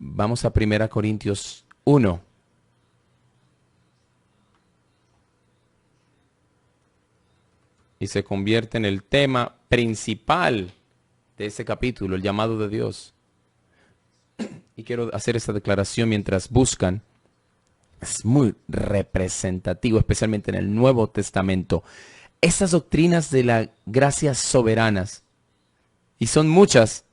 Vamos a 1 Corintios 1. Y se convierte en el tema principal de ese capítulo, el llamado de Dios. Y quiero hacer esta declaración mientras buscan. Es muy representativo, especialmente en el Nuevo Testamento. Estas doctrinas de la gracia soberanas, y son muchas,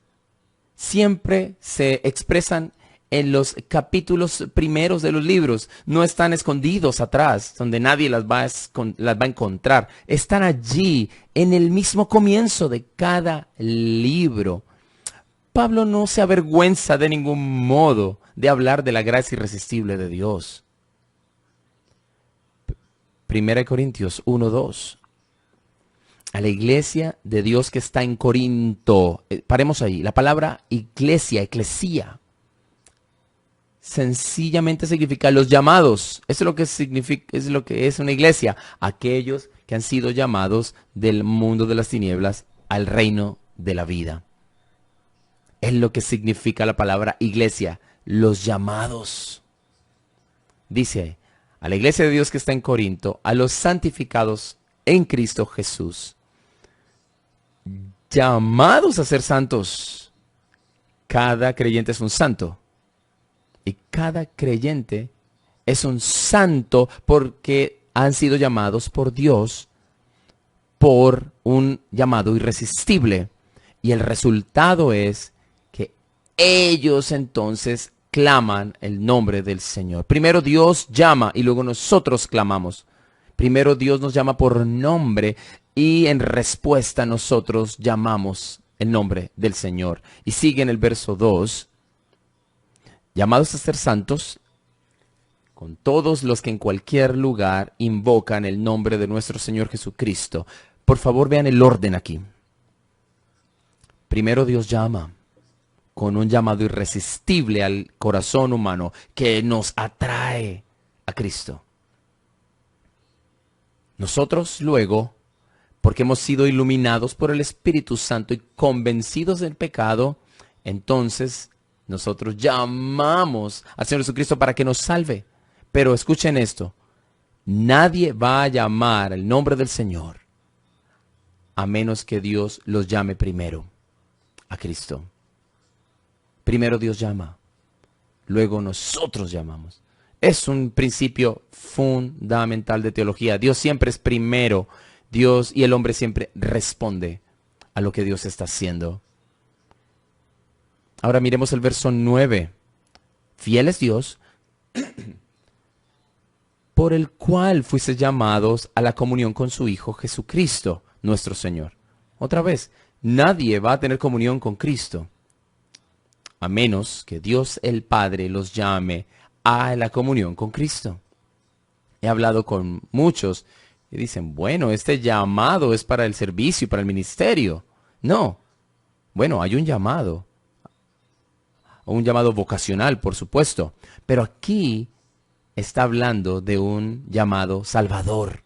siempre se expresan en los capítulos primeros de los libros. No están escondidos atrás, donde nadie las va a encontrar. Están allí, en el mismo comienzo de cada libro. Pablo no se avergüenza de ningún modo de hablar de la gracia irresistible de Dios. 1 Corintios 1:2. A la iglesia de Dios que está en Corinto. Paremos ahí. La palabra iglesia, eclesía, sencillamente significa los llamados. Eso es lo que significa, es lo que es una iglesia. Aquellos que han sido llamados del mundo de las tinieblas al reino de la vida. Es lo que significa la palabra iglesia, los llamados. Dice, a la iglesia de Dios que está en Corinto, a los santificados en Cristo Jesús, llamados a ser santos. Cada creyente es un santo. Y cada creyente es un santo porque han sido llamados por Dios por un llamado irresistible. Y el resultado es que ellos entonces claman el nombre del Señor. Primero Dios llama y luego nosotros clamamos. Primero Dios nos llama por nombre y en respuesta nosotros llamamos el nombre del Señor. Y sigue en el verso 2. Llamados a ser santos, con todos los que en cualquier lugar invocan el nombre de nuestro Señor Jesucristo. Por favor, vean el orden aquí. Primero Dios llama con un llamado irresistible al corazón humano que nos atrae a Cristo. Nosotros luego, porque hemos sido iluminados por el Espíritu Santo y convencidos del pecado, entonces nosotros llamamos al Señor Jesucristo para que nos salve. Pero escuchen esto, nadie va a llamar el nombre del Señor a menos que Dios los llame primero a Cristo. Primero Dios llama, luego nosotros llamamos. Es un principio fundamental de teología. Dios siempre es primero. Dios y el hombre siempre responde a lo que Dios está haciendo. Ahora miremos el verso 9. Fiel es Dios, por el cual fuiste llamados a la comunión con su Hijo Jesucristo, nuestro Señor. Otra vez, nadie va a tener comunión con Cristo, a menos que Dios el Padre los llame a la comunión con Cristo. He hablado con muchos y dicen, bueno, este llamado es para el servicio y para el ministerio. No, bueno, hay un llamado vocacional, por supuesto, pero aquí está hablando de un llamado salvador,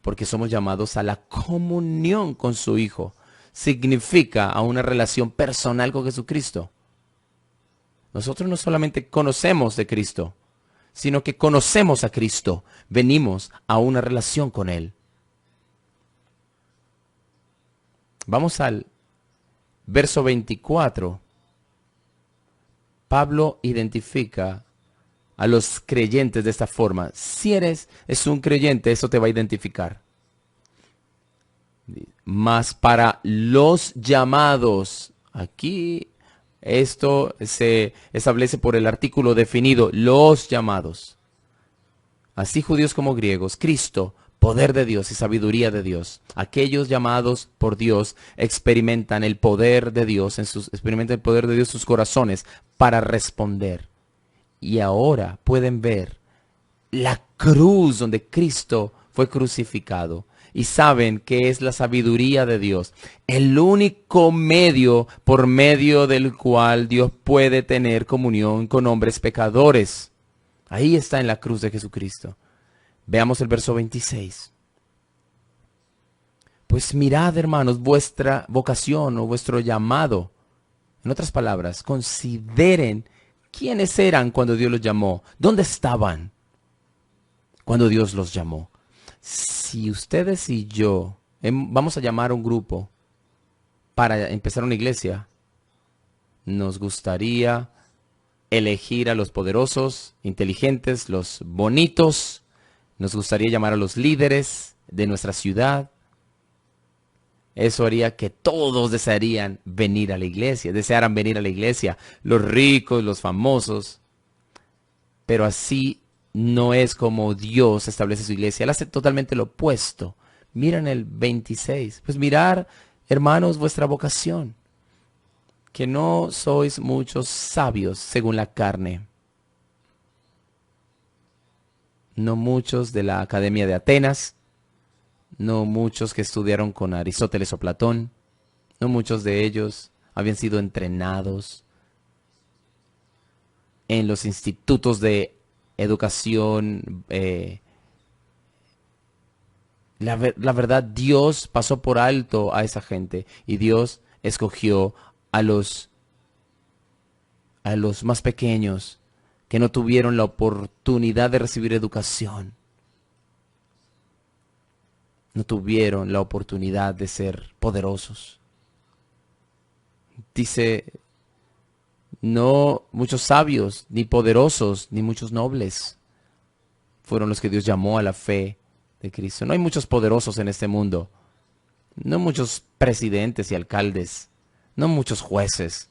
porque somos llamados a la comunión con su Hijo. Significa a una relación personal con Jesucristo. Nosotros no solamente conocemos de Cristo, sino que conocemos a Cristo. Venimos a una relación con Él. Vamos al verso 24. Pablo identifica a los creyentes de esta forma. Si es un creyente, eso te va a identificar. Mas para los llamados, aquí esto se establece por el artículo definido, los llamados. Así judíos como griegos, Cristo, poder de Dios y sabiduría de Dios. Aquellos llamados por Dios experimentan el poder de Dios en sus corazones para responder. Y ahora pueden ver la cruz donde Cristo fue crucificado. Y saben que es la sabiduría de Dios, el único medio por medio del cual Dios puede tener comunión con hombres pecadores. Ahí está en la cruz de Jesucristo. Veamos el verso 26. Pues mirad, hermanos, vuestra vocación o vuestro llamado. En otras palabras, consideren quiénes eran cuando Dios los llamó. ¿Dónde estaban cuando Dios los llamó? Si ustedes y yo vamos a llamar a un grupo para empezar una iglesia, nos gustaría elegir a los poderosos, inteligentes, los bonitos. Nos gustaría llamar a los líderes de nuestra ciudad. Eso haría que todos desearan venir a la iglesia, los ricos, los famosos. Pero así no es como Dios establece su iglesia. Él hace totalmente lo opuesto. Miren el 26. Pues mirar, hermanos, vuestra vocación, que no sois muchos sabios según la carne. No muchos de la Academia de Atenas, no muchos que estudiaron con Aristóteles o Platón, no muchos de ellos habían sido entrenados en los institutos de educación. La verdad, Dios pasó por alto a esa gente y Dios escogió a los más pequeños que no tuvieron la oportunidad de recibir educación. No tuvieron la oportunidad de ser poderosos. Dice, no muchos sabios, ni poderosos, ni muchos nobles fueron los que Dios llamó a la fe de Cristo. No hay muchos poderosos en este mundo. No muchos presidentes y alcaldes. No muchos jueces.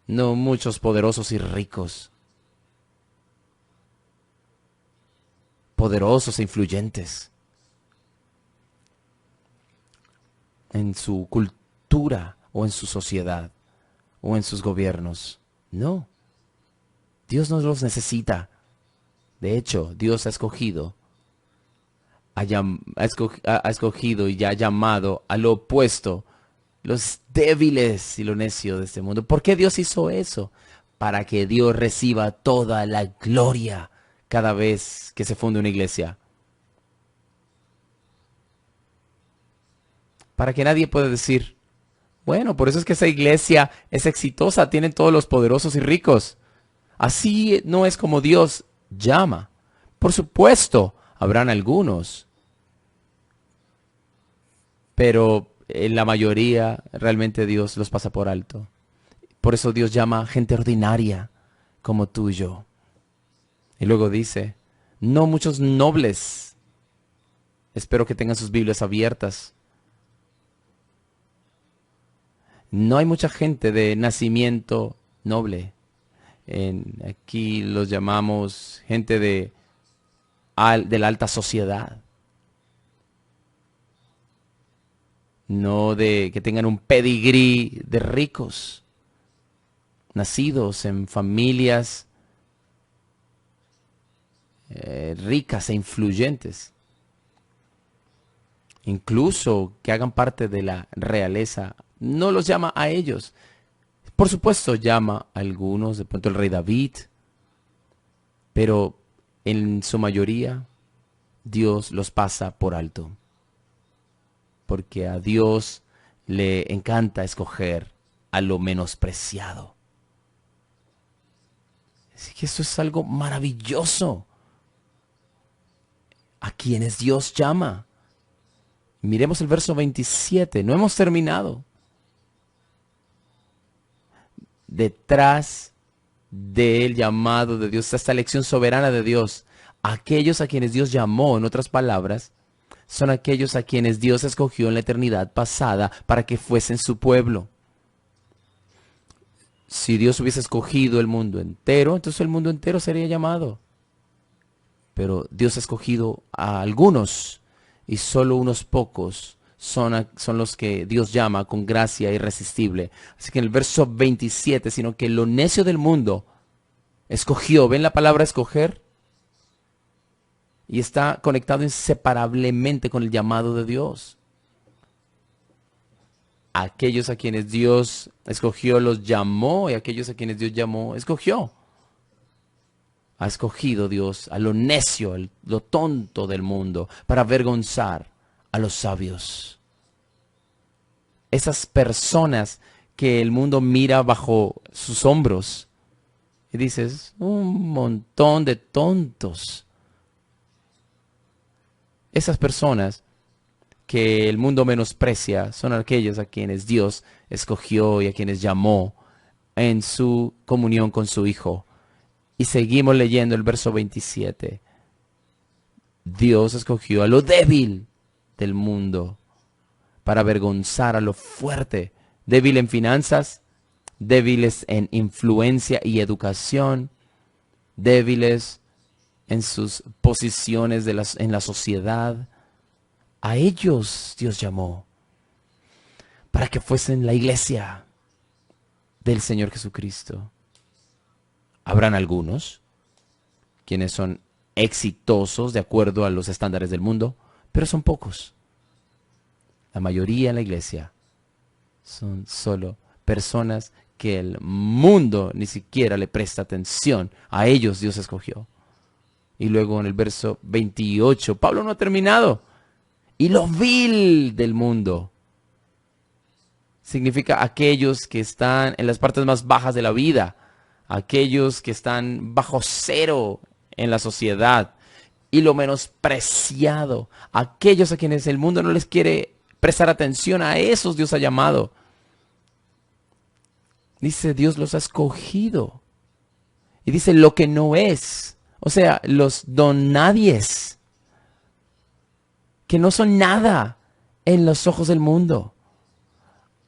No muchos poderosos y ricos. Poderosos e influyentes en su cultura o en su sociedad o en sus gobiernos. No. Dios no los necesita. De hecho, Dios ha escogido y ya ha llamado a lo opuesto, los débiles y lo necio de este mundo. ¿Por qué Dios hizo eso? Para que Dios reciba toda la gloria cada vez que se funde una iglesia. Para que nadie pueda decir, bueno, por eso es que esa iglesia es exitosa, tienen todos los poderosos y ricos. Así no es como Dios llama. Por supuesto, habrán algunos, pero en la mayoría realmente Dios los pasa por alto. Por eso Dios llama gente ordinaria como tú y yo. Y luego dice, no muchos nobles. Espero que tengan sus Biblias abiertas. No hay mucha gente de nacimiento noble. Aquí los llamamos gente de la alta sociedad. No de que tengan un pedigrí de ricos, nacidos en familias ricas e influyentes. Incluso que hagan parte de la realeza. No los llama a ellos. Por supuesto llama a algunos, de pronto el rey David, pero en su mayoría Dios los pasa por alto. Porque a Dios le encanta escoger a lo menospreciado. Así que eso es algo maravilloso. A quienes Dios llama. Miremos el verso 27. No hemos terminado. Detrás del llamado de Dios, esta elección soberana de Dios, aquellos a quienes Dios llamó, en otras palabras, son aquellos a quienes Dios escogió en la eternidad pasada para que fuesen su pueblo. Si Dios hubiese escogido el mundo entero, entonces el mundo entero sería llamado. Pero Dios ha escogido a algunos y solo unos pocos son los que Dios llama con gracia irresistible. Así que en el verso 27, sino que lo necio del mundo escogió. ¿Ven la palabra escoger? Y está conectado inseparablemente con el llamado de Dios. Aquellos a quienes Dios escogió los llamó y aquellos a quienes Dios llamó escogió. Ha escogido Dios a lo necio, lo tonto del mundo para avergonzar a los sabios. Esas personas que el mundo mira bajo sus hombros. Y dices, un montón de tontos. Esas personas que el mundo menosprecia son aquellos a quienes Dios escogió y a quienes llamó en su comunión con su Hijo. Y seguimos leyendo el verso 27. Dios escogió a lo débil del mundo para avergonzar a lo fuerte, débil en finanzas, débiles en influencia y educación, débiles en sus posiciones en la sociedad. A ellos Dios llamó para que fuesen la iglesia del Señor Jesucristo. Habrán algunos quienes son exitosos de acuerdo a los estándares del mundo, pero son pocos. La mayoría en la iglesia son solo personas que el mundo ni siquiera le presta atención. A ellos Dios escogió. Y luego en el verso 28, Pablo no ha terminado. Y lo vil del mundo significa aquellos que están en las partes más bajas de la vida, aquellos que están bajo cero en la sociedad, y lo menospreciado, aquellos a quienes el mundo no les quiere prestar atención. A esos Dios ha llamado. Dice, Dios los ha escogido. Y dice, lo que no es, o sea, los donadies, que no son nada en los ojos del mundo.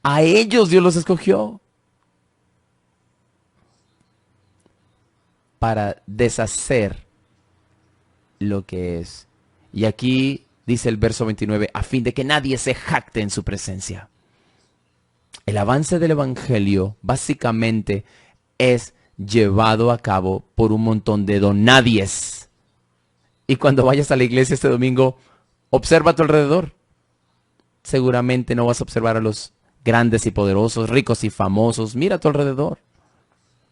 A ellos Dios los escogió para deshacer lo que es. Y aquí dice el verso 29, a fin de que nadie se jacte en su presencia. El avance del evangelio básicamente es llevado a cabo por un montón de donadies. Y cuando vayas a la iglesia este domingo, observa a tu alrededor. Seguramente no vas a observar a los grandes y poderosos, ricos y famosos. Mira a tu alrededor.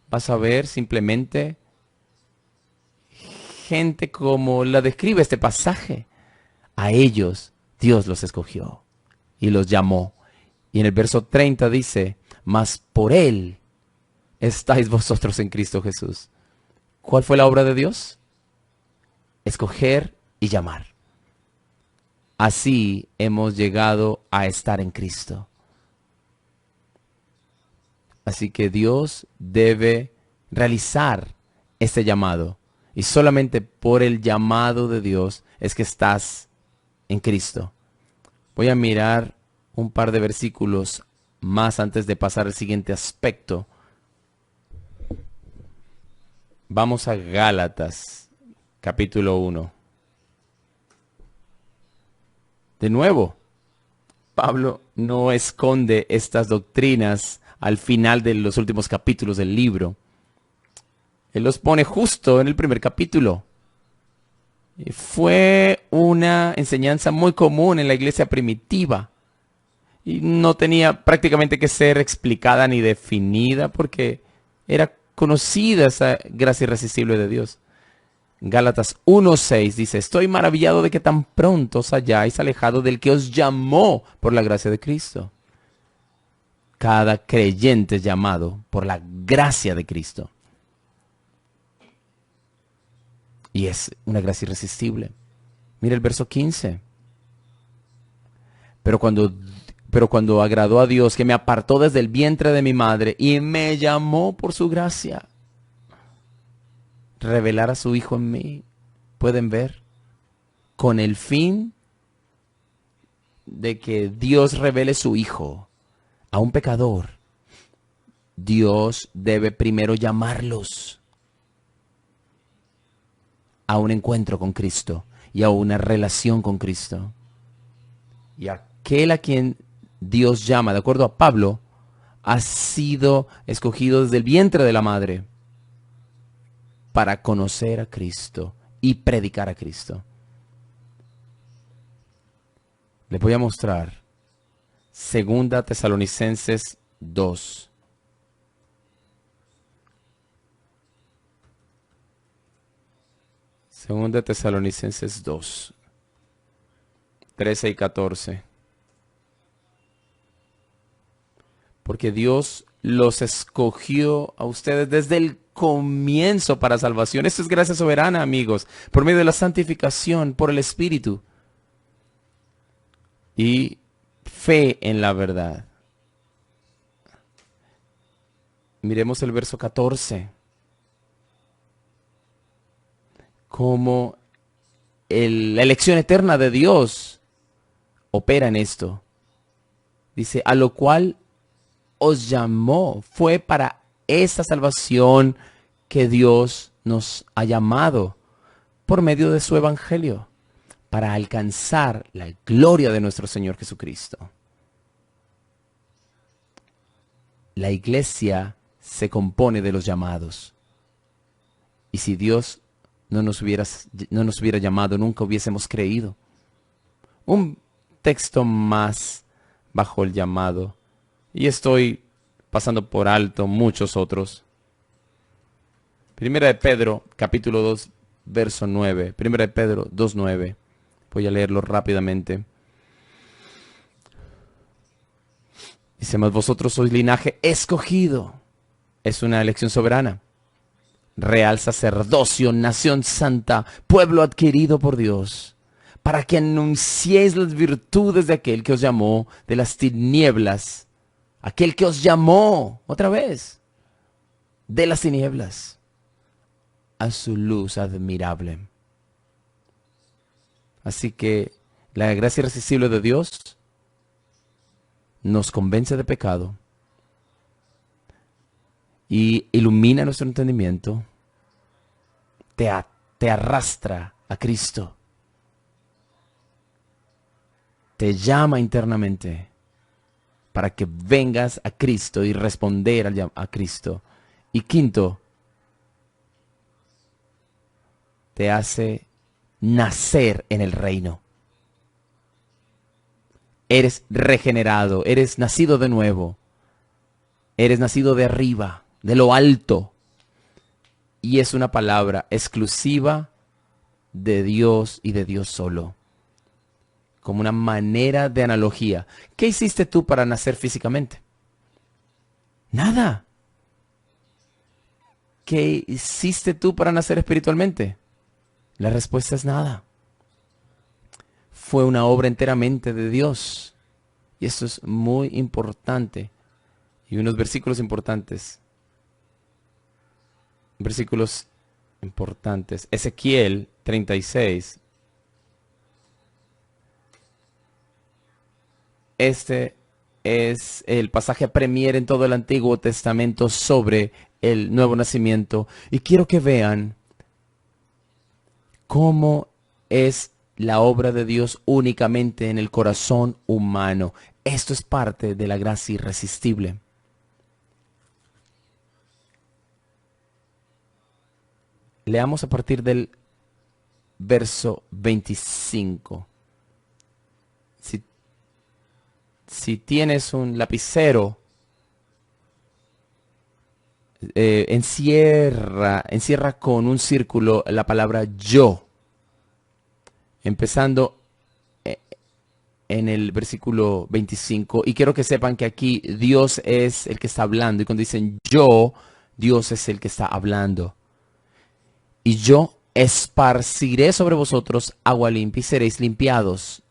Vas a ver simplemente gente como la describe este pasaje. A ellos Dios los escogió y los llamó. Y en el verso 30 dice, mas por Él estáis vosotros en Cristo Jesús. ¿Cuál fue la obra de Dios? Escoger y llamar. Así hemos llegado a estar en Cristo. Así que Dios debe realizar este llamado. Y solamente por el llamado de Dios es que estás en Cristo. Voy a mirar un par de versículos más antes de pasar al siguiente aspecto. Vamos a Gálatas, capítulo 1. De nuevo, Pablo no esconde estas doctrinas al final de los últimos capítulos del libro. Él los pone justo en el primer capítulo. Y fue una enseñanza muy común en la iglesia primitiva. Y no tenía prácticamente que ser explicada ni definida porque era conocida esa gracia irresistible de Dios. Gálatas 1:6 dice, estoy maravillado de que tan pronto os hayáis alejado del que os llamó por la gracia de Cristo. Cada creyente es llamado por la gracia de Cristo. Y es una gracia irresistible. Mira el verso 15. Pero cuando agradó a Dios, que me apartó desde el vientre de mi madre y me llamó por su gracia, revelar a su Hijo en mí, pueden ver, con el fin de que Dios revele su Hijo a un pecador, Dios debe primero llamarlos a un encuentro con Cristo y a una relación con Cristo. Y aquel a quien Dios llama, de acuerdo a Pablo, ha sido escogido desde el vientre de la madre para conocer a Cristo y predicar a Cristo. Les voy a mostrar 2 Tesalonicenses 2. Segunda Tesalonicenses 2, 13 y 14. Porque Dios los escogió a ustedes desde el comienzo para salvación. Esto es gracia soberana, amigos, por medio de la santificación por el Espíritu y fe en la verdad. Miremos el verso 14. Cómo la elección eterna de Dios opera en esto. Dice, a lo cual os llamó. Fue para esta salvación que Dios nos ha llamado por medio de su evangelio, para alcanzar la gloria de nuestro Señor Jesucristo. La iglesia se compone de los llamados. Y si Dios no nos hubiera llamado, nunca hubiésemos creído. Un texto más bajo el llamado. Y estoy pasando por alto muchos otros. Primera de Pedro, capítulo 2, verso 9. Primera de Pedro 2:9. Voy a leerlo rápidamente. Dice, mas vosotros sois linaje escogido. Es una elección soberana. Real sacerdocio, nación santa, pueblo adquirido por Dios, para que anunciéis las virtudes de aquel que os llamó de las tinieblas. Aquel que os llamó, otra vez, de las tinieblas a su luz admirable. Así que la gracia irresistible de Dios nos convence de pecado y ilumina nuestro entendimiento, te arrastra a Cristo, te llama internamente para que vengas a Cristo y responder a Cristo. Y quinto, te hace nacer en el reino. Eres regenerado, eres nacido de nuevo, eres nacido de arriba, de lo alto. Y es una palabra exclusiva de Dios y de Dios solo. Como una manera de analogía. ¿Qué hiciste tú para nacer físicamente? Nada. ¿Qué hiciste tú para nacer espiritualmente? La respuesta es nada. Fue una obra enteramente de Dios. Y esto es muy importante. Y unos versículos importantes. Versículos importantes. Ezequiel 36. Este es el pasaje premier en todo el Antiguo Testamento sobre el nuevo nacimiento. Y quiero que vean cómo es la obra de Dios únicamente en el corazón humano. Esto es parte de la gracia irresistible. Leamos a partir del verso 25. Si tienes un lapicero, encierra con un círculo la palabra yo, empezando en el versículo 25. Y quiero que sepan que aquí Dios es el que está hablando. Y cuando dicen yo, Dios es el que está hablando. Y yo esparciré sobre vosotros agua limpia y seréis limpiados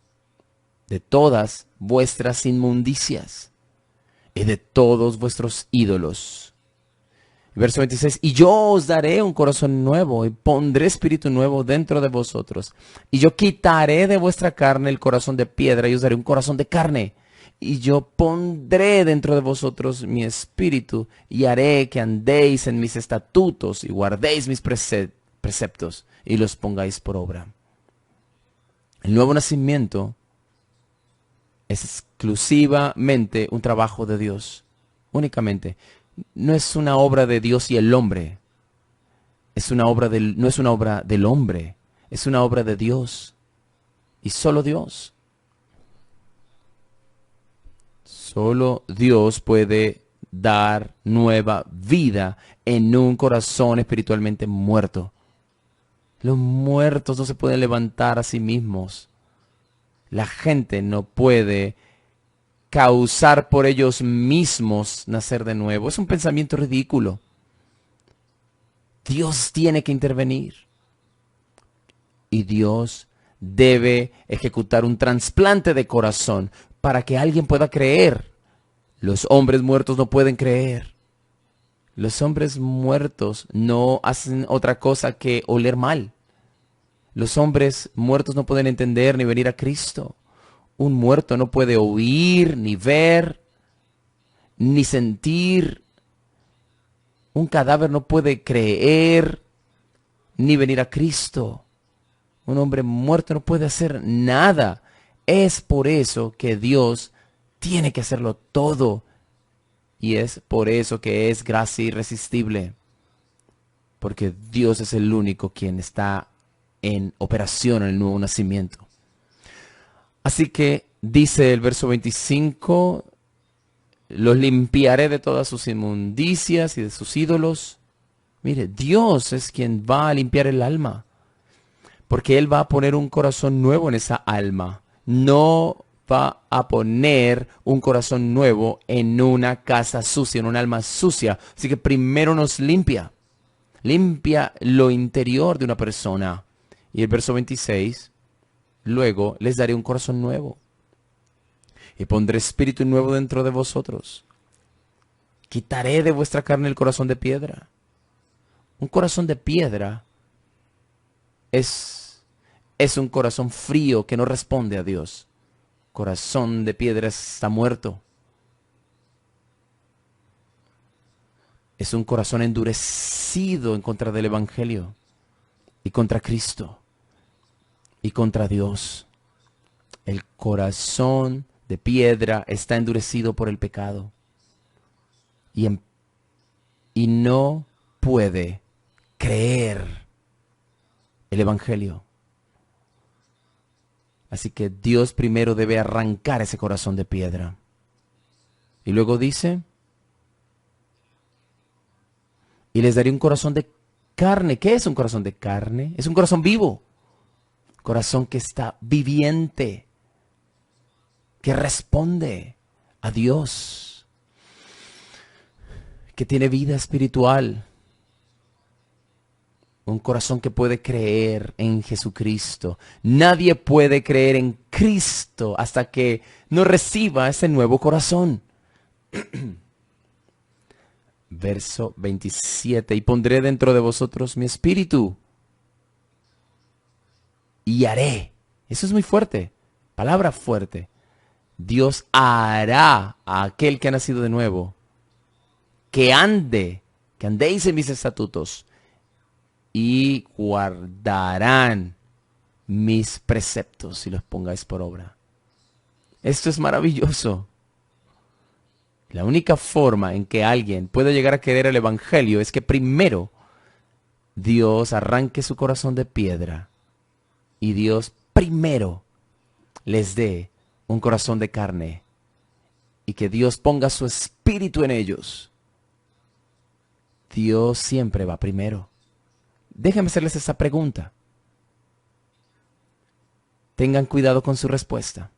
de todas vuestras inmundicias y de todos vuestros ídolos. Verso 26, y yo os daré un corazón nuevo y pondré espíritu nuevo dentro de vosotros. Y yo quitaré de vuestra carne el corazón de piedra y os daré un corazón de carne. Y yo pondré dentro de vosotros mi espíritu y haré que andéis en mis estatutos y guardéis mis preceptos y los pongáis por obra. El nuevo nacimiento es exclusivamente un trabajo de Dios, únicamente. No es una obra de Dios y el hombre. No es una obra del hombre, es una obra de Dios. Y solo Dios. Solo Dios puede dar nueva vida en un corazón espiritualmente muerto. Los muertos no se pueden levantar a sí mismos. La gente no puede causar por ellos mismos nacer de nuevo. Es un pensamiento ridículo. Dios tiene que intervenir. Y Dios debe ejecutar un trasplante de corazón para que alguien pueda creer. Los hombres muertos no pueden creer. Los hombres muertos no hacen otra cosa que oler mal. Los hombres muertos no pueden entender ni venir a Cristo. Un muerto no puede oír, ni ver, ni sentir. Un cadáver no puede creer, ni venir a Cristo. Un hombre muerto no puede hacer nada. Es por eso que Dios tiene que hacerlo todo. Y es por eso que es gracia irresistible. Porque Dios es el único quien está en operación en el nuevo nacimiento. Así que dice el verso 25, los limpiaré de todas sus inmundicias y de sus ídolos. Mire, Dios es quien va a limpiar el alma. Porque Él va a poner un corazón nuevo en esa alma. No va a poner un corazón nuevo en una casa sucia, en un alma sucia. Así que primero nos limpia. Limpia lo interior de una persona. Y el verso 26, luego les daré un corazón nuevo. Y pondré espíritu nuevo dentro de vosotros. Quitaré de vuestra carne el corazón de piedra. Un corazón de piedra es un corazón frío que no responde a Dios. Corazón de piedra está muerto. Es un corazón endurecido en contra del Evangelio y contra Cristo y contra Dios. El corazón de piedra está endurecido por el pecado y no puede creer el Evangelio. Así que Dios primero debe arrancar ese corazón de piedra. Y luego dice, y les daré un corazón de carne. ¿Qué es un corazón de carne? Es un corazón vivo. Corazón que está viviente, que responde a Dios, que tiene vida espiritual. Un corazón que puede creer en Jesucristo. Nadie puede creer en Cristo hasta que no reciba ese nuevo corazón. Verso 27. Y pondré dentro de vosotros mi espíritu. Y haré. Eso es muy fuerte. Palabra fuerte. Dios hará a aquel que ha nacido de nuevo que andéis en mis estatutos y guardarán mis preceptos si los pongáis por obra. Esto es maravilloso. La única forma en que alguien puede llegar a querer el Evangelio es que primero Dios arranque su corazón de piedra y Dios primero les dé un corazón de carne y que Dios ponga su espíritu en ellos. Dios siempre va primero. Déjenme hacerles esa pregunta. Tengan cuidado con su respuesta.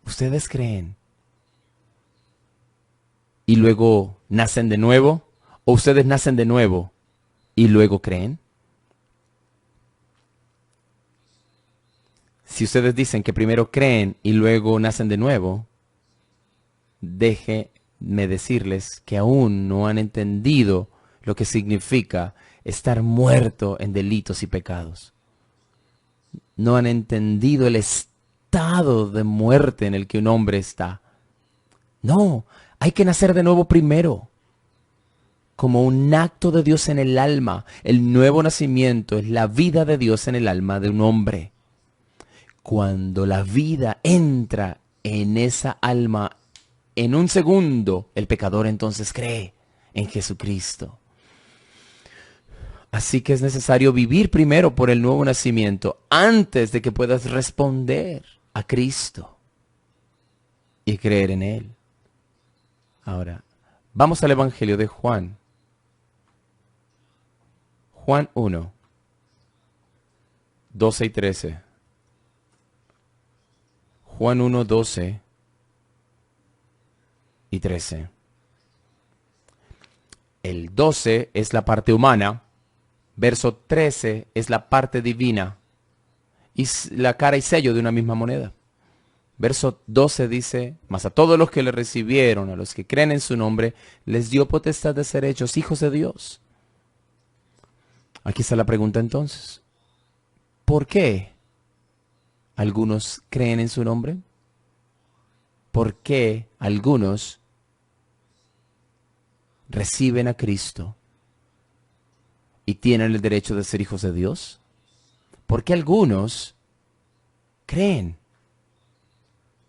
¿Ustedes creen y luego nacen de nuevo? ¿O ustedes nacen de nuevo y luego creen? Si ustedes dicen que primero creen y luego nacen de nuevo, déjenme decirles que aún no han entendido lo que significa estar muerto en delitos y pecados. No han entendido el estado de muerte en el que un hombre está. No, hay que nacer de nuevo primero. Como un acto de Dios en el alma. El nuevo nacimiento es la vida de Dios en el alma de un hombre. Cuando la vida entra en esa alma, en un segundo, el pecador entonces cree en Jesucristo. Así que es necesario vivir primero por el nuevo nacimiento antes de que puedas responder a Cristo y creer en Él. Ahora, vamos al Evangelio de Juan. Juan 1, 12 y 13. Juan 1, 12 y 13. El 12 es la parte humana, verso 13 es la parte divina y la cara y sello de una misma moneda. Verso 12 dice, mas a todos los que le recibieron, a los que creen en su nombre, les dio potestad de ser hechos hijos de Dios. Aquí está la pregunta entonces. ¿Por qué algunos creen en su nombre? ¿Por qué algunos reciben a Cristo y tienen el derecho de ser hijos de Dios? ¿Por qué algunos creen?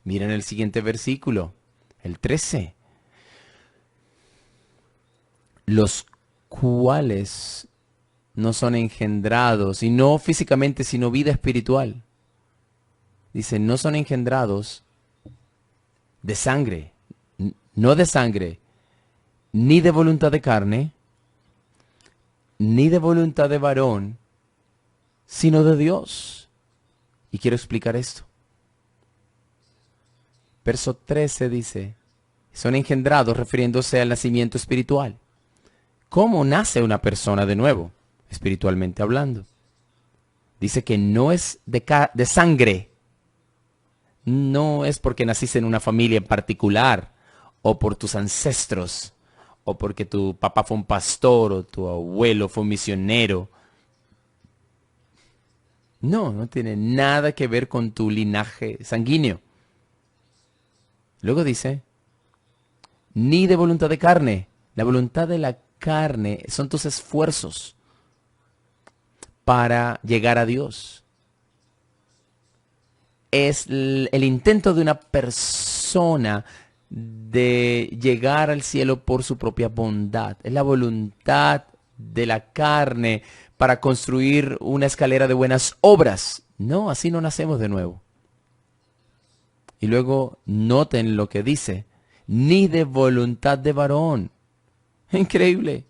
Miren el siguiente versículo, el 13. Los cuales no son engendrados, y no físicamente, sino vida espiritual. Dice, no son engendrados de sangre, no de sangre, ni de voluntad de carne, ni de voluntad de varón, sino de Dios. Y quiero explicar esto. Verso 13 dice, son engendrados refiriéndose al nacimiento espiritual. ¿Cómo nace una persona de nuevo, espiritualmente hablando? Dice que no es de sangre. No es porque naciste en una familia en particular, o por tus ancestros, o porque tu papá fue un pastor, o tu abuelo fue un misionero. No, no tiene nada que ver con tu linaje sanguíneo. Luego dice, ni de voluntad de carne. La voluntad de la carne son tus esfuerzos para llegar a Dios. Es el intento de una persona de llegar al cielo por su propia bondad. Es la voluntad de la carne para construir una escalera de buenas obras. No, así no nacemos de nuevo. Y luego noten lo que dice, ni de voluntad de varón. Increíble.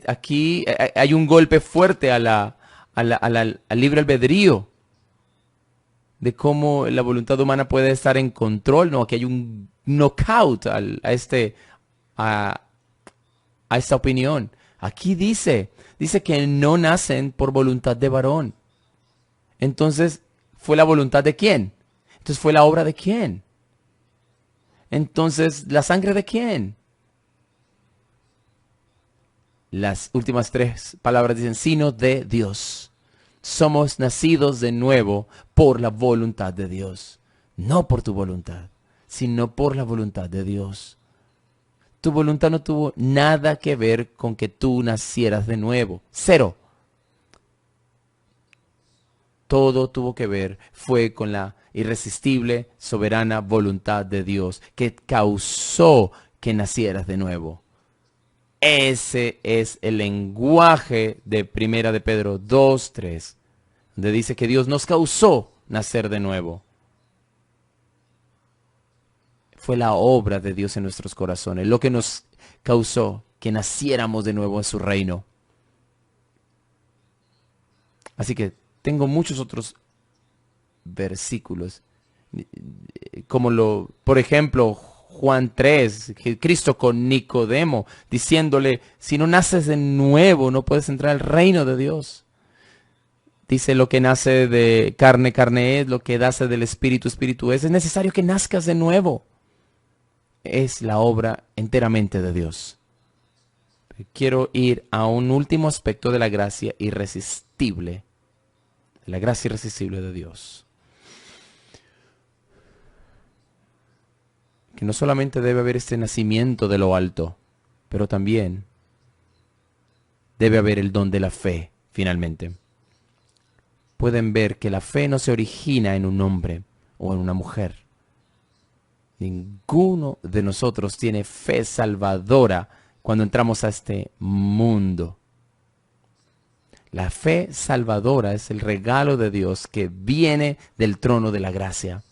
Aquí hay un golpe fuerte al libre albedrío, de cómo la voluntad humana puede estar en control. No, aquí hay un knockout a esta opinión. Aquí dice que no nacen por voluntad de varón. Entonces, ¿fue la voluntad de quién? Entonces, ¿fue la obra de quién? Entonces, ¿la sangre de quién? Las últimas tres palabras dicen, sino de Dios. Somos nacidos de nuevo por la voluntad de Dios. No por tu voluntad, sino por la voluntad de Dios. Tu voluntad no tuvo nada que ver con que tú nacieras de nuevo. Cero. Todo tuvo que ver, fue con la irresistible, soberana voluntad de Dios que causó que nacieras de nuevo. Ese es el lenguaje de Primera de Pedro 2:3, donde dice que Dios nos causó nacer de nuevo. Fue la obra de Dios en nuestros corazones, lo que nos causó que naciéramos de nuevo en su reino. Así que tengo muchos otros versículos, como por ejemplo, Juan 3, Cristo con Nicodemo, diciéndole, si no naces de nuevo, no puedes entrar al reino de Dios. Dice, lo que nace de carne, carne es, lo que nace del espíritu, espíritu es. Es necesario que nazcas de nuevo. Es la obra enteramente de Dios. Quiero ir a un último aspecto de la gracia irresistible. La gracia irresistible de Dios. Que no solamente debe haber este nacimiento de lo alto, pero también debe haber el don de la fe, finalmente. Pueden ver que la fe no se origina en un hombre o en una mujer. Ninguno de nosotros tiene fe salvadora cuando entramos a este mundo. La fe salvadora es el regalo de Dios que viene del trono de la gracia.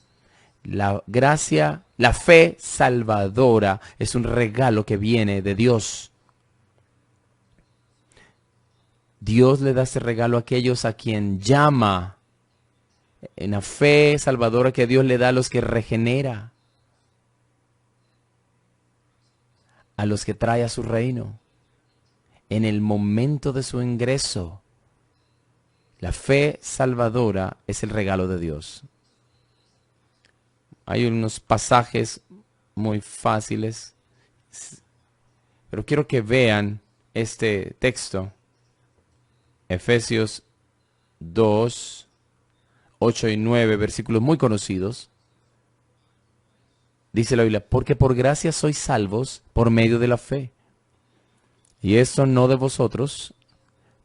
La gracia, la fe salvadora es un regalo que viene de Dios. Dios le da ese regalo a aquellos a quien llama. En la fe salvadora que Dios le da a los que regenera. a los que trae a su reino. En el momento de su ingreso, la fe salvadora es el regalo de Dios. Hay unos pasajes muy fáciles, pero quiero que vean este texto. Efesios 2, 8 y 9, versículos muy conocidos. Dice la Biblia, porque por gracia sois salvos por medio de la fe. Y esto no de vosotros,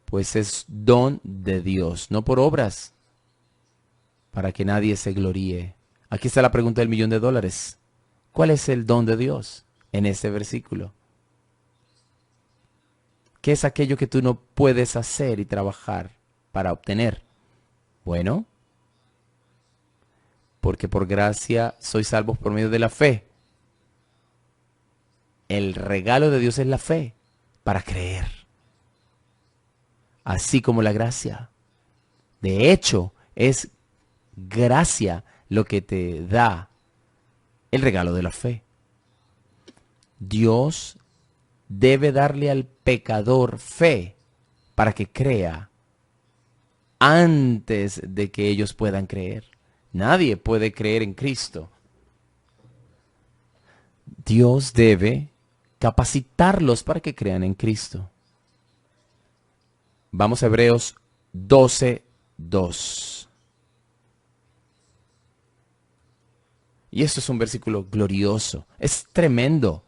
pues es don de Dios, no por obras, para que nadie se gloríe. Aquí está la pregunta del $1.000.000. ¿Cuál es el don de Dios en este versículo? ¿Qué es aquello que tú no puedes hacer y trabajar para obtener? Bueno, porque por gracia sois salvos por medio de la fe. El regalo de Dios es la fe para creer, así como la gracia. De hecho, es gracia lo que te da el regalo de la fe. Dios debe darle al pecador fe para que crea antes de que ellos puedan creer. Nadie puede creer en Cristo. Dios debe capacitarlos para que crean en Cristo. Vamos a Hebreos 12:2. Y esto es un versículo glorioso. Es tremendo.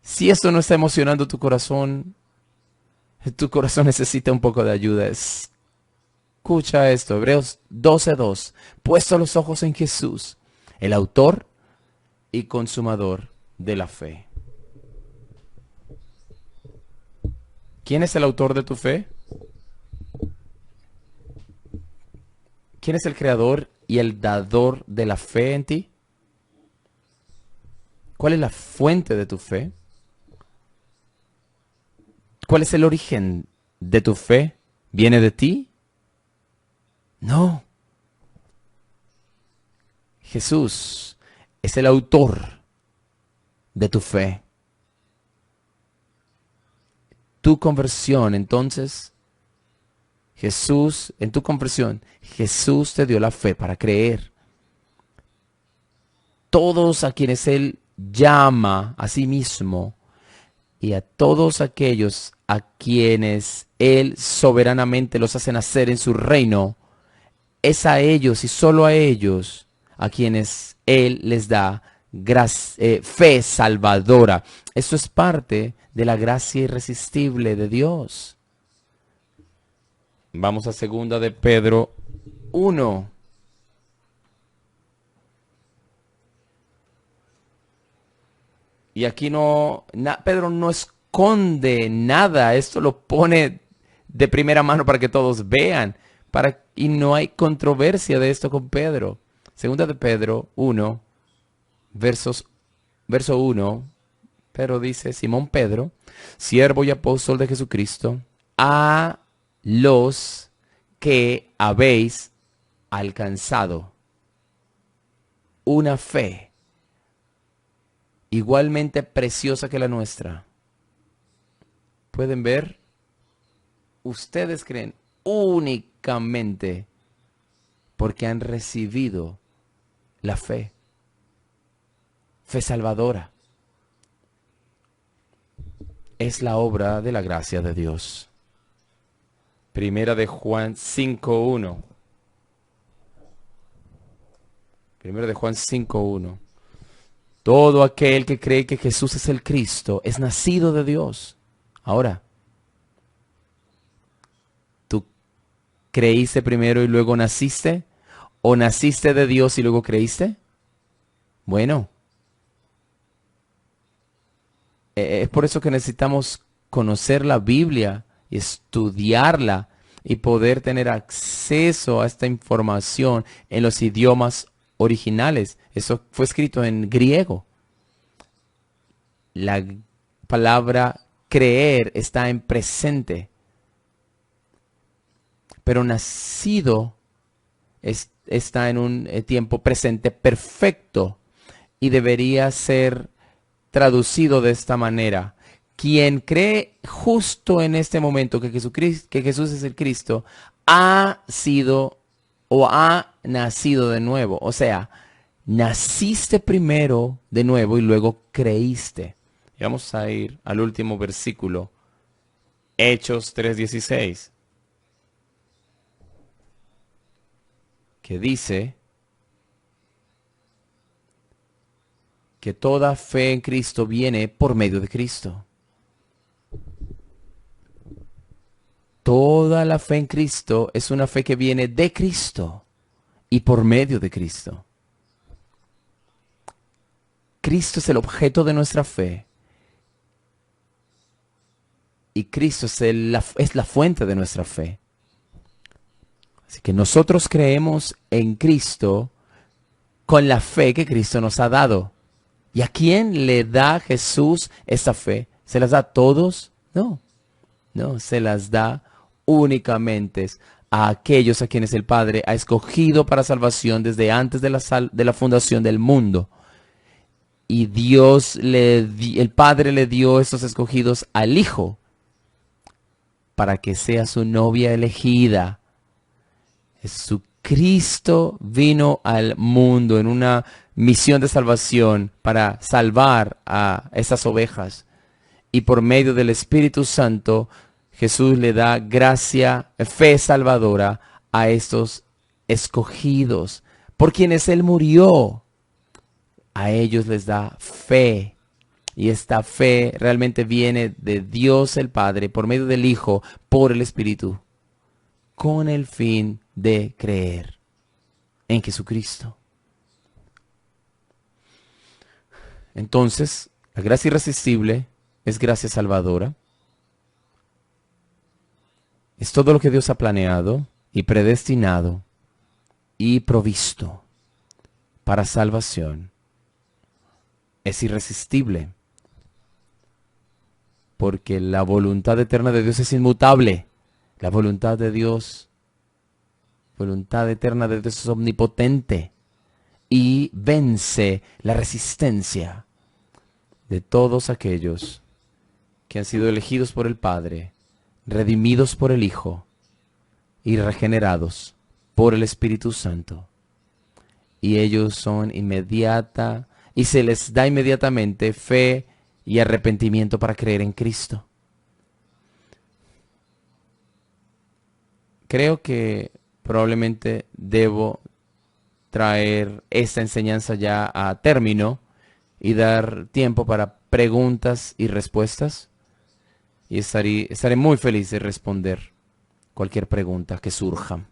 Si esto no está emocionando tu corazón necesita un poco de ayuda. Escucha esto, Hebreos 12:2. Puesto los ojos en Jesús, el autor y consumador de la fe. ¿Quién es el autor de tu fe? ¿Quién es el creador y el dador de la fe en ti? ¿Cuál es la fuente de tu fe? ¿Cuál es el origen de tu fe? ¿Viene de ti? No. Jesús es el autor de tu fe. Tu conversión, entonces, en tu conversión, Jesús te dio la fe para creer. Todos a quienes Él llama a sí mismo y a todos aquellos a quienes Él soberanamente los hace nacer en su reino, es a ellos y solo a ellos a quienes Él les da fe salvadora. Eso es parte de la gracia irresistible de Dios. Vamos a 2 de Pedro 1. Y aquí Pedro no esconde nada, esto lo pone de primera mano para que todos vean, y no hay controversia de esto con Pedro. 2 de Pedro 1, verso 1, Pedro dice, Simón Pedro, siervo y apóstol de Jesucristo, a los que habéis alcanzado una fe igualmente preciosa que la nuestra. ¿Pueden ver? Ustedes creen únicamente porque han recibido la fe. Fe salvadora. Es la obra de la gracia de Dios. Primera de Juan 5:1. Primera de Juan 5:1. Todo aquel que cree que Jesús es el Cristo es nacido de Dios. Ahora, ¿tú creíste primero y luego naciste? ¿O naciste de Dios y luego creíste? Bueno, es por eso que necesitamos conocer la Biblia, estudiarla y poder tener acceso a esta información en los idiomas originales. Eso fue escrito en griego. La palabra creer está en presente. Pero nacido está en un tiempo presente perfecto y debería ser traducido de esta manera. Quien cree justo en este momento que Jesús es el Cristo, ha sido o ha nacido de nuevo. O sea, naciste primero de nuevo y luego creíste. Y vamos a ir al último versículo, Hechos 3:16, que dice que toda fe en Cristo viene por medio de Cristo. Toda la fe en Cristo es una fe que viene de Cristo y por medio de Cristo. Cristo es el objeto de nuestra fe y Cristo es la fuente de nuestra fe. Así que nosotros creemos en Cristo con la fe que Cristo nos ha dado. ¿Y a quién le da Jesús esta fe? ¿Se las da a todos? No, no, se las da únicamente a aquellos a quienes el Padre ha escogido para salvación desde antes de la fundación del mundo. Y el Padre le dio estos escogidos al Hijo para que sea su novia elegida. Jesucristo vino al mundo en una misión de salvación para salvar a esas ovejas. Y por medio del Espíritu Santo, Jesús le da gracia, fe salvadora a estos escogidos, por quienes Él murió. A ellos les da fe. Y esta fe realmente viene de Dios el Padre, por medio del Hijo, por el Espíritu, con el fin de creer en Jesucristo. Entonces, la gracia irresistible es gracia salvadora. Es todo lo que Dios ha planeado y predestinado y provisto para salvación. Es irresistible porque la voluntad eterna de Dios es inmutable. La voluntad eterna de Dios es omnipotente y vence la resistencia de todos aquellos que han sido elegidos por el Padre, redimidos por el Hijo y regenerados por el Espíritu Santo. Y ellos son y se les da inmediatamente fe y arrepentimiento para creer en Cristo. Creo que probablemente debo traer esta enseñanza ya a término y dar tiempo para preguntas y respuestas. Y estaré muy feliz de responder cualquier pregunta que surja.